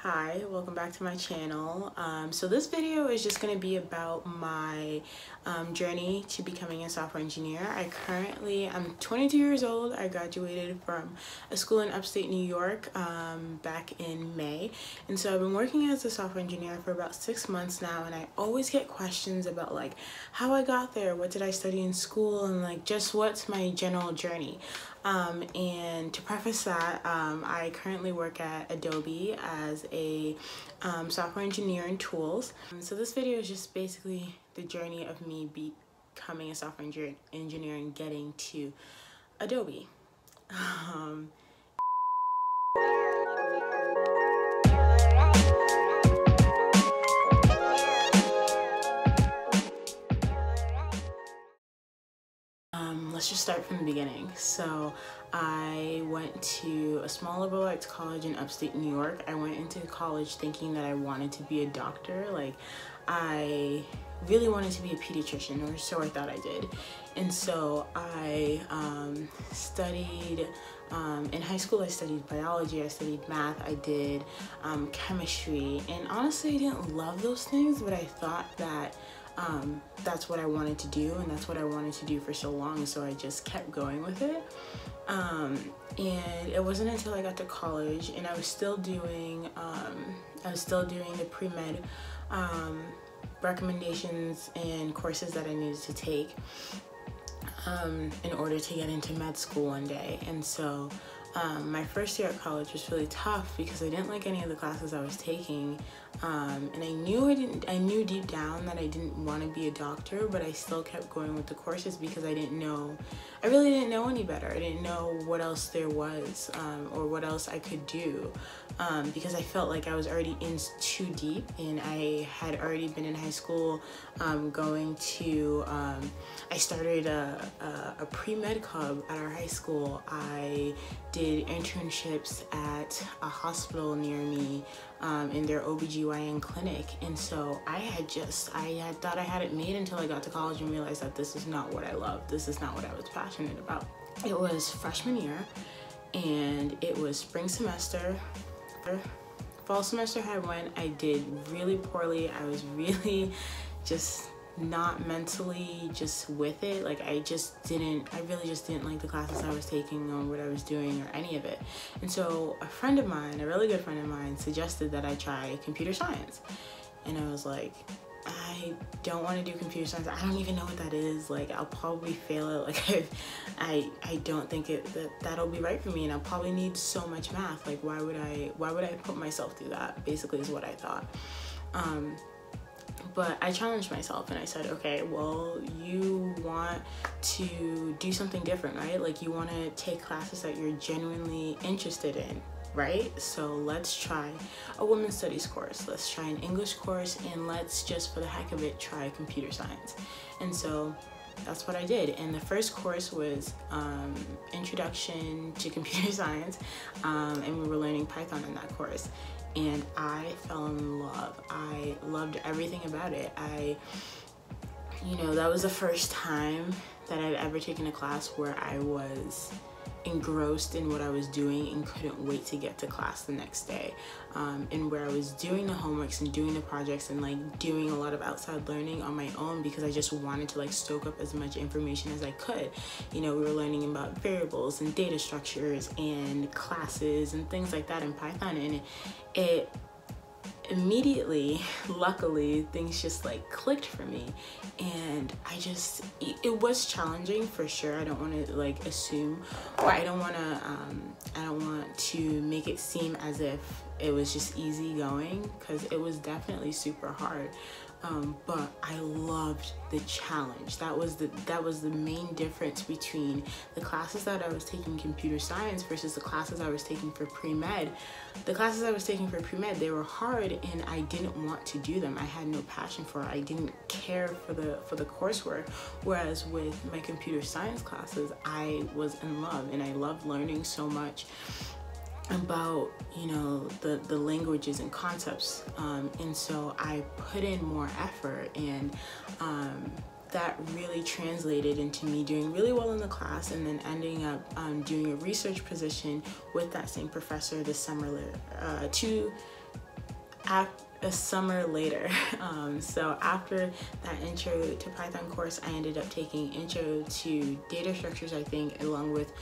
Hi, welcome back to my channel. So this video is just going to be about my journey to becoming a software engineer. I'm 22 years old. I graduated from a school in upstate New York back in May. And so I've been working as a software engineer for about 6 months now, and I always get questions about like how I got there, what did I study in school, and like just what's my general journey. And to preface that, I currently work at Adobe as a software engineer in tools. So this video is just basically the journey of me becoming a software engineer and getting to Adobe. Let's just start from the beginning. So I went to a small liberal arts college in upstate New York. I went into college thinking that I wanted to be a doctor. Like, I really wanted to be a pediatrician, or so I thought I did. And so I studied, in high school I studied biology, I studied math, I did chemistry, and honestly I didn't love those things, but I thought that that's what I wanted to do, and that's what I wanted to do for so long, so I just kept going with it. And it wasn't until I got to college and I was still doing the pre-med recommendations and courses that I needed to take in order to get into med school one day. And so my first year at college was really tough because I didn't like any of the classes I was taking, and I knew deep down that I didn't want to be a doctor, but I still kept going with the courses because I really didn't know any better. I didn't know what else there was, or what else I could do, because I felt like I was already in too deep, and I had already been in high school I started a pre-med club at our high school. I did internships at a hospital near me in their OBGYN clinic, and so I had thought I had it made until I got to college and realized that this is not what I loved. This is not what I was passionate about. It was freshman year and it was spring semester. Fall semester had went. I did really poorly. I was really just not mentally just with it. Like I really just didn't like the classes I was taking or what I was doing or any of it. And so a friend of mine, a really good friend of mine, suggested that I try computer science. And I was like, I don't want to do computer science. I don't even know what that is. Like, I'll probably fail it. Like, I don't think that'll be right for me, and I'll probably need so much math. Like, why would I put myself through that? Basically is what I thought. But I challenged myself and I said, okay, well, you want to do something different, right? Like, you want to take classes that you're genuinely interested in, right? So let's try a women's studies course, let's try an English course, and let's just for the heck of it try computer science. And so that's what I did. And the first course was Introduction to Computer Science, and we were learning Python in that course. And I fell in love. I loved everything about it. That was the first time that I'd ever taken a class where I was engrossed in what I was doing and couldn't wait to get to class the next day, and where I was doing the homeworks and doing the projects and like doing a lot of outside learning on my own because I just wanted to like stoke up as much information as I could. We were learning about variables and data structures and classes and things like that in Python, and it immediately, luckily, things just like clicked for me. And it was challenging for sure. I don't want to like assume, or I don't want to make it seem as if it was just easy going, because it was definitely super hard. But I loved the challenge. That was the main difference between the classes that I was taking computer science versus the classes I was taking for pre-med. The classes I was taking for pre-med, they were hard and I didn't want to do them. I had no passion for it. I didn't care for the coursework. Whereas with my computer science classes, I was in love, and I loved learning so much about the languages and concepts, and so I put in more effort, and that really translated into me doing really well in the class, and then ending up doing a research position with that same professor this summer, a summer later. So after that intro to Python course, I ended up taking intro to data structures, I think, along with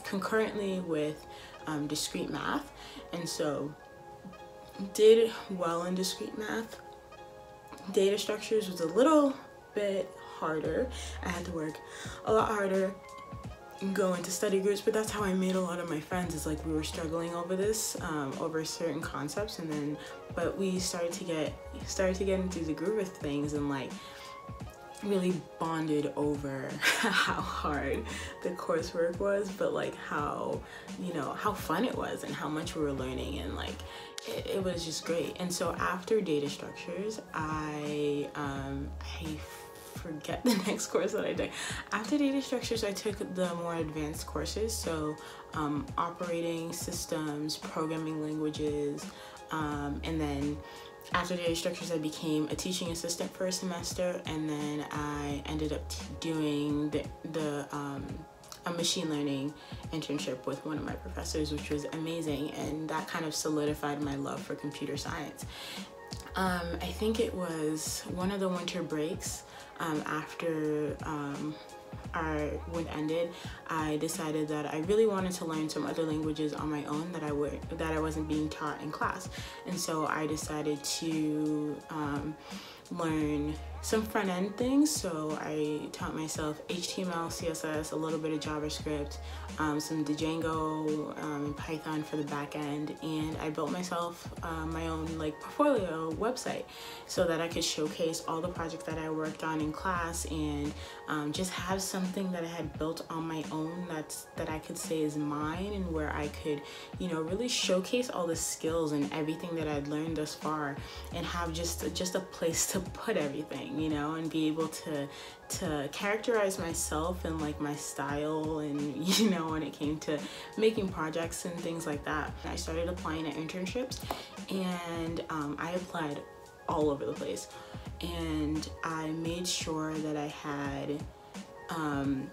concurrently with discrete math. And so did well in discrete math. Data structures was a little bit harder. I had to work a lot harder, go into study groups, but that's how I made a lot of my friends, is like we were struggling over this, over certain concepts, and then but we started to get into the groove of things, and like really bonded over how hard the coursework was, but like how, you know, how fun it was and how much we were learning, and like it was just great. And so after data structures, I forget the next course that I took. After data structures, I took the more advanced courses, so operating systems, programming languages, and then after data structures, I became a teaching assistant for a semester, and then I ended up doing a machine learning internship with one of my professors, which was amazing, and that kind of solidified my love for computer science. I think it was one of the winter breaks after our winter ended. I decided that I really wanted to learn some other languages on my own that I wasn't being taught in class, and so I decided to learn some front-end things. So I taught myself HTML, CSS, a little bit of JavaScript, some Django, and Python for the back end, and I built myself my own like portfolio website so that I could showcase all the projects that I worked on in class, and just have something that I had built on my own that I could say is mine, and where I could, you know, really showcase all the skills and everything that I'd learned thus far, and have just a place to put everything, you know, and be able to characterize myself and like my style, and you know, when it came to making projects and things like that. I started applying at internships, and I applied all over the place, and I made sure that I had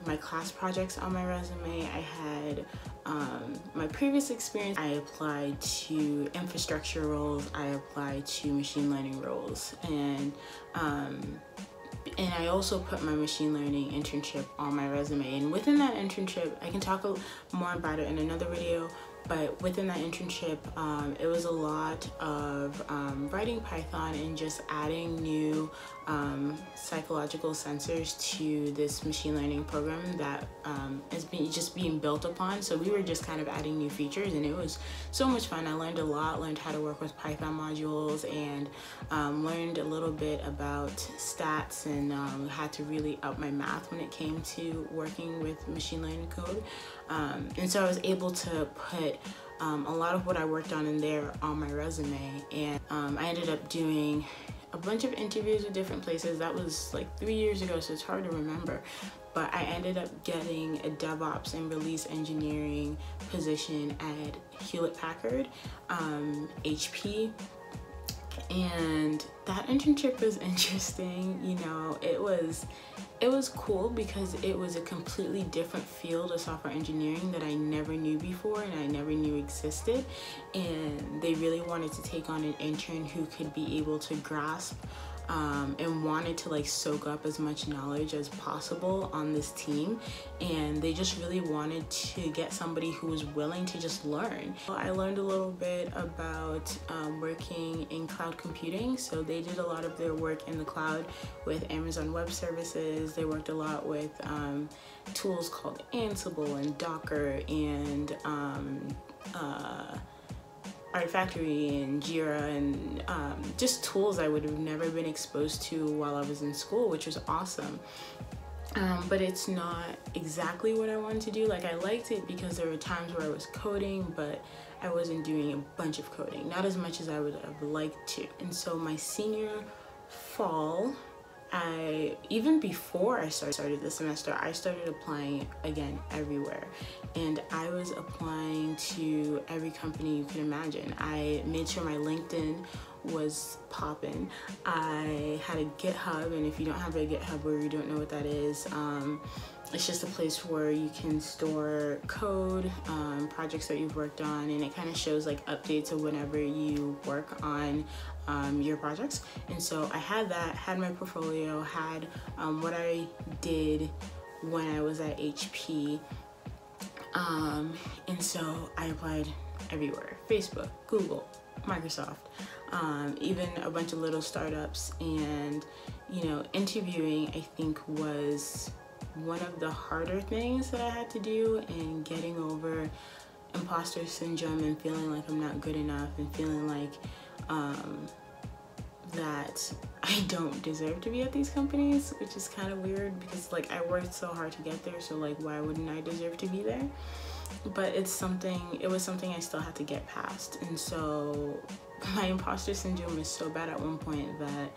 my class projects on my resume. I had my previous experience. I applied to infrastructure roles, I applied to machine learning roles, and I also put my machine learning internship on my resume. And within that internship, I can talk more about it in another video, but within that internship, it was a lot of writing Python and just adding new psychological sensors to this machine learning program that is just being built upon. So we were just kind of adding new features, and it was so much fun. I learned a lot, learned how to work with Python modules, and learned a little bit about stats, and had to really up my math when it came to working with machine learning code. And so I was able to put a lot of what I worked on in there on my resume, and I ended up doing a bunch of interviews with different places. That was like 3 years ago, so it's hard to remember, but I ended up getting a DevOps and release engineering position at Hewlett-Packard, HP. And that internship was interesting. You know, it was cool because it was a completely different field of software engineering that I never knew before and I never knew existed, and they really wanted to take on an intern who could be able to grasp and wanted to like soak up as much knowledge as possible on this team, and they just really wanted to get somebody who was willing to just learn. I learned a little bit about working in cloud computing. So they did a lot of their work in the cloud with Amazon Web Services. They worked a lot with tools called Ansible and Docker and Artifactory and Jira, and just tools I would have never been exposed to while I was in school, which was awesome. But it's not exactly what I wanted to do. Like, I liked it because there were times where I was coding, but I wasn't doing a bunch of coding, not as much as I would have liked to. And so my senior fall, even before I started this semester, I started applying again everywhere, and I was applying to every company you can imagine. I made sure my LinkedIn was popping. I had a GitHub, and if you don't have a GitHub or you don't know what that is, it's just a place where you can store code, projects that you've worked on, and it kind of shows like updates of whenever you work on your projects. And so I had that, had my portfolio, had what I did when I was at HP, and so I applied everywhere: Facebook, Google, Microsoft, even a bunch of little startups. And interviewing, I think, was one of the harder things that I had to do, and getting over imposter syndrome and feeling like I'm not good enough, and feeling like that I don't deserve to be at these companies, which is kind of weird because like I worked so hard to get there, so like why wouldn't I deserve to be there? But it was something I still had to get past. And so my imposter syndrome was so bad at one point that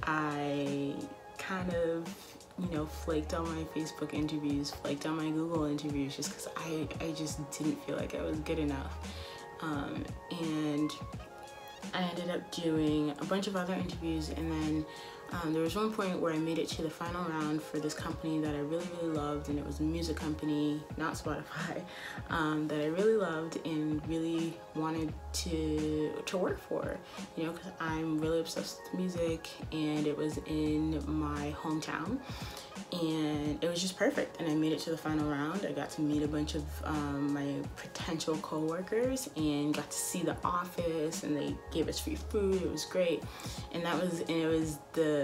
I kind of flaked on my Facebook interviews, flaked on my Google interviews, just because I just didn't feel like I was good enough. And I ended up doing a bunch of other interviews, and then there was one point where I made it to the final round for this company that I really, really loved, and it was a music company, not Spotify, that I really loved and really wanted to work for, because I'm really obsessed with music, and it was in my hometown, and it was just perfect. And I made it to the final round. I got to meet a bunch of my potential co-workers and got to see the office, and they gave us free food. It was great. And it was the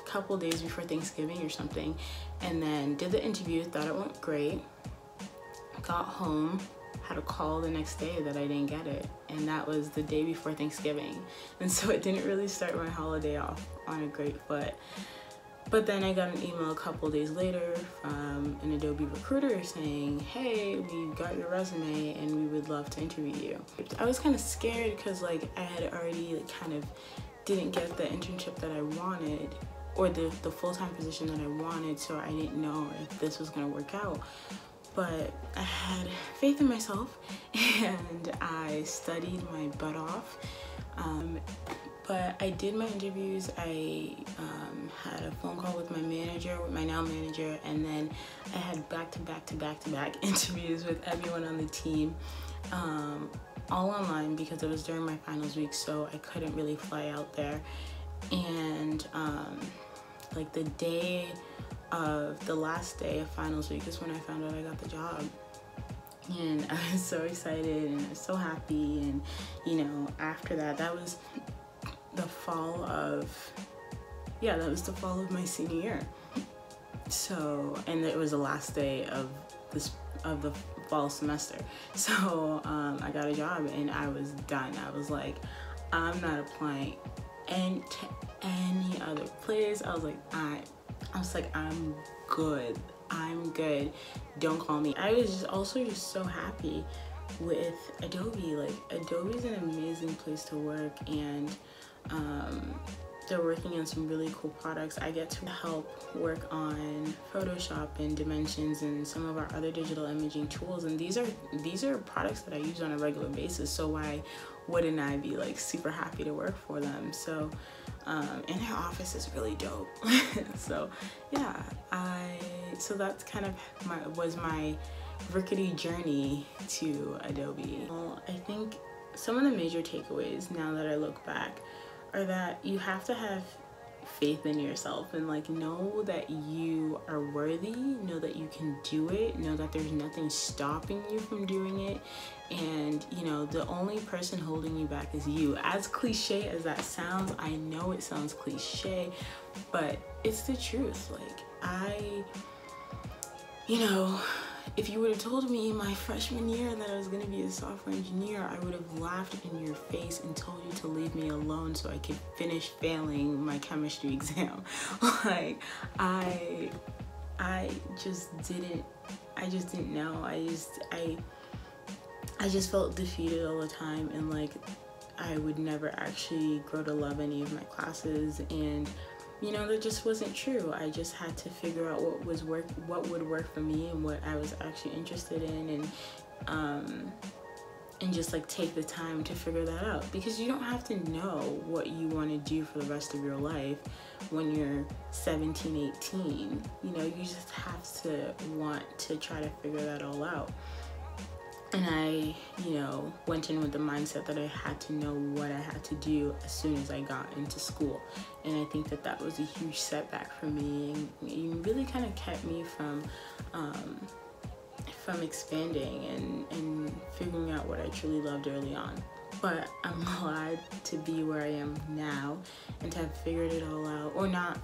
couple days before Thanksgiving or something. And then did the interview, thought it went great. Got home, had a call the next day that I didn't get it, and that was the day before Thanksgiving. And so it didn't really start my holiday off on a great foot. But then I got an email a couple days later from an Adobe recruiter saying, hey, we got your resume and we would love to interview you. I was kind of scared because like I had already kind of didn't get the internship that I wanted, or the full-time position that I wanted, so I didn't know if this was going to work out. But I had faith in myself, and I studied my butt off. But I did my interviews. I had a phone call with my manager, with my now manager, and then I had back-to-back interviews with everyone on the team, all online because it was during my finals week, so I couldn't really fly out there. And like the last day of finals week is when I found out I got the job. And I was so excited and I was so happy. And after that was the fall of my senior year. So, and it was the last day of the fall semester. So I got a job and I was done. I was like, I'm not applying to any other place. I was like, I'm good. Don't call me. I was just so happy with Adobe. Like, Adobe's an amazing place to work, and they're working on some really cool products. I get to help work on Photoshop and Dimensions and some of our other digital imaging tools, and these are products that I use on a regular basis, so why wouldn't I be like super happy to work for them? So and their office is really dope. So yeah, so that's kind of was my rickety journey to Adobe. Well, I think some of the major takeaways now that I look back are that you have to have faith in yourself and like know that you are worthy, know that you can do it, know that there's nothing stopping you from doing it, and the only person holding you back is you. As cliche as that sounds, I know it sounds cliche, but it's the truth. Like if you would have told me my freshman year that I was going to be a software engineer, I would have laughed in your face and told you to leave me alone so I could finish failing my chemistry exam. Like, I just didn't know. I just felt defeated all the time, and like I would never actually grow to love any of my classes. And you know, that just wasn't true. I just had to figure out what would work for me and what I was actually interested in, and just like take the time to figure that out, because you don't have to know what you want to do for the rest of your life when you're 17, 18. You know, you just have to want to try to figure that all out. And I, you know, went in with the mindset that I had to know what I had to do as soon as I got into school. And I think that was a huge setback for me, and it really kind of kept me from expanding and figuring out what I truly loved early on. But I'm glad to be where I am now and to have figured it all out, or not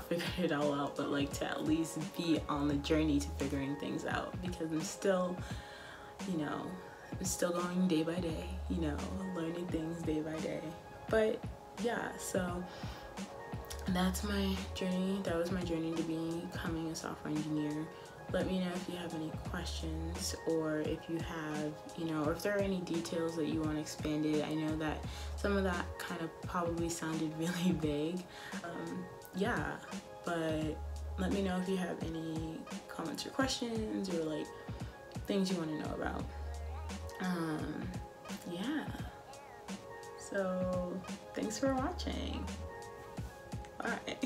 figured it all out, but like to at least be on the journey to figuring things out, because I'm still, you know, I'm still going day by day, you know, learning things day by day. But yeah, so that's my journey. That was my journey to becoming a software engineer. Let me know if you have any questions, or if you have, you know, or if there are any details that you want expanded. I know that some of that kind of probably sounded really vague. Yeah, but let me know if you have any comments or questions, or like things you want to know about. Yeah. So thanks for watching. Bye.